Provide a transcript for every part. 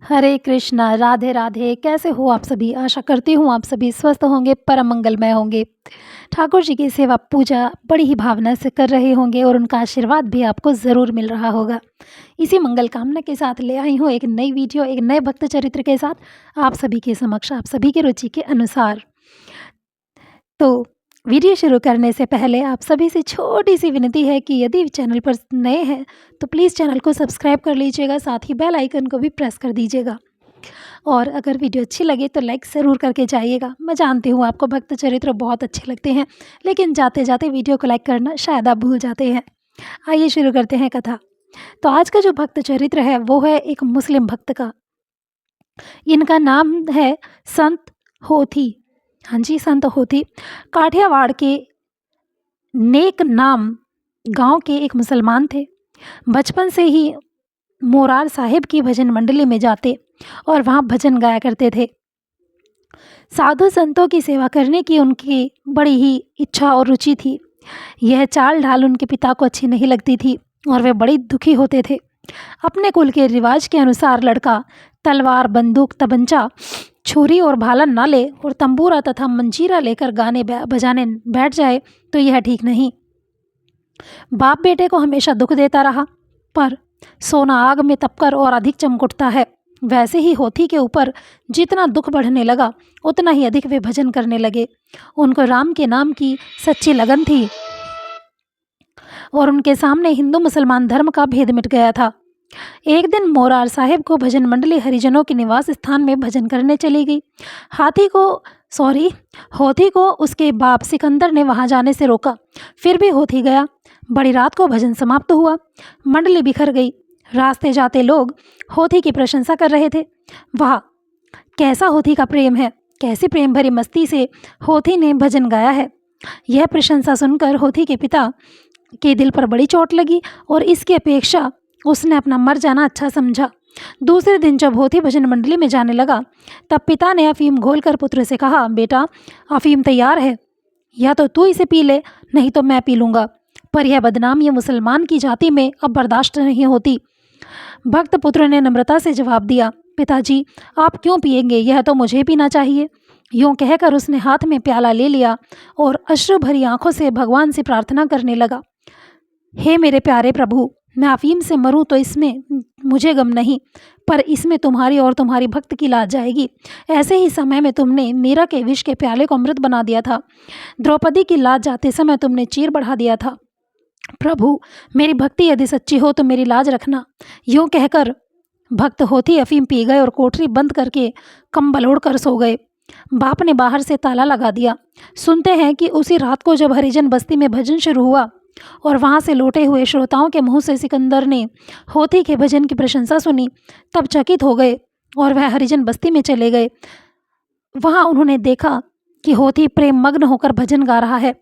हरे कृष्णा, राधे राधे। कैसे हो आप सभी? आशा करती हूँ आप सभी स्वस्थ होंगे, परम मंगलमय होंगे। ठाकुर जी की सेवा पूजा बड़ी ही भावना से कर रहे होंगे और उनका आशीर्वाद भी आपको ज़रूर मिल रहा होगा। इसी मंगल कामना के साथ ले आई हूँ एक नई वीडियो, एक नए भक्त चरित्र के साथ आप सभी के समक्ष, आप सभी की रुचि के अनुसार। तो वीडियो शुरू करने से पहले आप सभी से छोटी-सी विनती है कि यदि चैनल पर नए हैं, तो प्लीज़ चैनल को सब्सक्राइब कर लीजिएगा, साथ ही बेल आइकन को भी प्रेस कर दीजिएगा। और अगर वीडियो अच्छी लगे तो लाइक ज़रूर करके जाइएगा। मैं जानती हूँ आपको भक्त चरित्र बहुत अच्छे लगते हैं, लेकिन जाते-जाते वीडियो को लाइक करना शायद आप भूल जाते हैं। आइए शुरू करते हैं कथा। तो आज का जो भक्त चरित्र है वो है एक मुस्लिम भक्त का। इनका नाम है संत होथी। हाँ जी, संत होथी। काठियावाड़ के नेक नाम गांव के एक मुसलमान थे। बचपन से ही मोरार साहिब की भजन मंडली में जाते और वहाँ भजन गाया करते थे। साधु संतों की सेवा करने की उनकी बड़ी ही इच्छा और रुचि थी। यह चाल ढाल उनके पिता को अच्छी नहीं लगती थी और वे बड़ी दुखी होते थे। अपने कुल के रिवाज के अनुसार लड़का तलवार, बंदूक, तबंचा, छुरी और भाला न ले और तंबूरा तथा मंजीरा लेकर गाने बजाने बैठ जाए तो यह ठीक नहीं। बाप बेटे को हमेशा दुख देता रहा, पर सोना आग में तपकर और अधिक चमक उठता है। वैसे ही होथी के ऊपर जितना दुख बढ़ने लगा उतना ही अधिक वे भजन करने लगे। उनको राम के नाम की सच्ची लगन थी और उनके सामने हिंदू मुसलमान धर्म का भेद मिट गया था। एक दिन मोरार साहिब को भजन मंडली हरिजनों के निवास स्थान में भजन करने चली गई। होथी को उसके बाप सिकंदर ने वहां जाने से रोका, फिर भी होथी गया। बड़ी रात को भजन समाप्त हुआ, मंडली बिखर गई। रास्ते जाते लोग होथी की प्रशंसा कर रहे थे। वाह, कैसा होथी का प्रेम है, कैसी प्रेम भरी मस्ती से होथी ने भजन गाया है। यह प्रशंसा सुनकर होथी के पिता के दिल पर बड़ी चोट लगी और इसकी अपेक्षा उसने अपना मर जाना अच्छा समझा। दूसरे दिन जब होथी भजन मंडली में जाने लगा, तब पिता ने अफीम घोलकर पुत्र से कहा, बेटा, अफीम तैयार है, या तो तू इसे पी ले, नहीं तो मैं पी लूँगा, पर यह बदनामी मुसलमान की जाति में अब बर्दाश्त नहीं होती। भक्त पुत्र ने नम्रता से जवाब दिया, पिताजी, आप क्यों पिएंगे, यह तो मुझे पीना चाहिए। यूँ कहकर उसने हाथ में प्याला ले लिया और अश्रु भरी आंखों से भगवान से प्रार्थना करने लगा, हे मेरे प्यारे प्रभु, मैं अफीम से मरूं तो इसमें मुझे गम नहीं, पर इसमें तुम्हारी और तुम्हारी भक्त की लाज जाएगी। ऐसे ही समय में तुमने मीरा के विष के प्याले को अमृत बना दिया था। द्रौपदी की लाज जाते समय तुमने चीर बढ़ा दिया था। प्रभु, मेरी भक्ति यदि सच्ची हो तो मेरी लाज रखना। यूँ कहकर भक्त होथी अफीम पी गए और कोठरी बंद करके कंबल ओढ़कर सो गए। बाप ने बाहर से ताला लगा दिया। सुनते हैं कि उसी रात को जब हरिजन बस्ती में भजन शुरू हुआ और वहाँ से लौटे हुए श्रोताओं के मुंह से सिकंदर ने होथी के भजन की प्रशंसा सुनी, तब चकित हो गए और वह हरिजन बस्ती में चले गए। वहाँ उन्होंने देखा कि होथी प्रेम मग्न होकर भजन गा रहा है।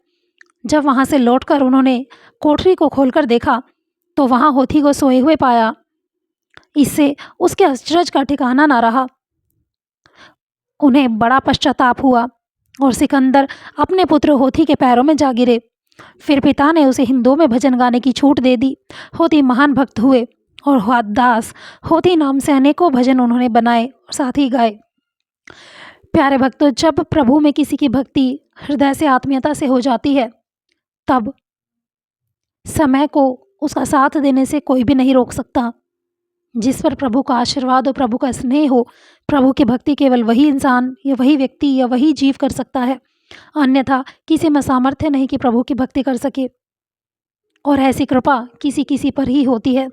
जब वहाँ से लौटकर उन्होंने कोठरी को खोलकर देखा तो वहाँ होथी को सोए हुए पाया। इससे उसके आश्चर्य का ठिकाना ना रहा। उन्हें बड़ा पश्चाताप हुआ और सिकंदर अपने पुत्र होथी के पैरों में जा गिरे। फिर पिता ने उसे हिंदुओं में भजन गाने की छूट दे दी। होथी महान भक्त हुए और दास होथी नाम से अनेकों भजन उन्होंने बनाए और साथ ही गाए। प्यारे भक्तों, जब प्रभु में किसी की भक्ति हृदय से आत्मीयता से हो जाती है, तब समय को उसका साथ देने से कोई भी नहीं रोक सकता। जिस पर प्रभु का आशीर्वाद और प्रभु का स्नेह हो, प्रभु की भक्ति केवल वही इंसान या वही व्यक्ति या वही जीव कर सकता है, अन्यथा किसी में सामर्थ्य नहीं कि प्रभु की भक्ति कर सके। और ऐसी कृपा किसी किसी पर ही होती है।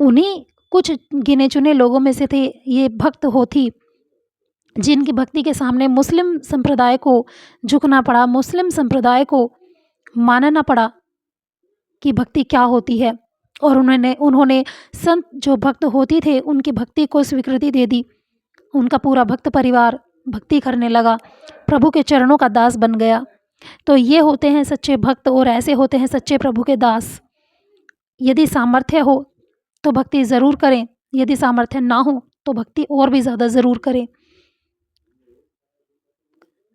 उन्हीं कुछ गिने चुने लोगों में से थे ये भक्त होथी, जिनकी भक्ति के सामने मुस्लिम संप्रदाय को झुकना पड़ा, मुस्लिम संप्रदाय को मानना पड़ा कि भक्ति क्या होती है। और उन्होंने संत जो भक्त होती थे उनकी भक्ति को स्वीकृति दे दी। उनका पूरा भक्त परिवार भक्ति करने लगा, प्रभु के चरणों का दास बन गया। तो ये होते हैं सच्चे भक्त और ऐसे होते हैं सच्चे प्रभु के दास। यदि सामर्थ्य हो तो भक्ति ज़रूर करें, यदि सामर्थ्य ना हो तो भक्ति और भी ज़्यादा ज़रूर करें।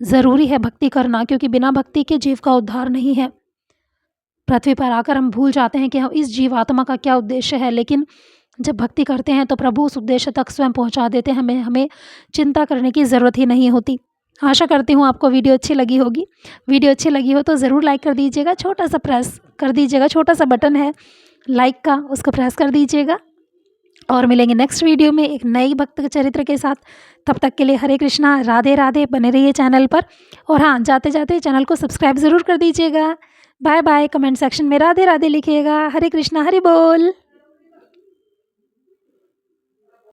ज़रूरी है भक्ति करना, क्योंकि बिना भक्ति के जीव का उद्धार नहीं है। पृथ्वी पर आकर हम भूल जाते हैं कि हम इस जीवात्मा का क्या उद्देश्य है, लेकिन जब भक्ति करते हैं तो प्रभु उस उद्देश्य तक स्वयं पहुंचा देते हैं, हमें हमें चिंता करने की ज़रूरत ही नहीं होती। आशा करती हूँ आपको वीडियो अच्छी लगी होगी। वीडियो अच्छी लगी हो तो ज़रूर लाइक कर दीजिएगा, छोटा सा प्रेस कर दीजिएगा, छोटा सा बटन है लाइक का, उसको प्रेस कर दीजिएगा। और मिलेंगे नेक्स्ट वीडियो में एक नई भक्त चरित्र के साथ। तब तक के लिए हरे कृष्णा, राधे राधे। बने रहिए चैनल पर। और हाँ, जाते जाते चैनल को सब्सक्राइब ज़रूर कर दीजिएगा। Bye bye. कमेंट सेक्शन में राधे राधे लिखिएगा। हरे कृष्णा, हरि बोल।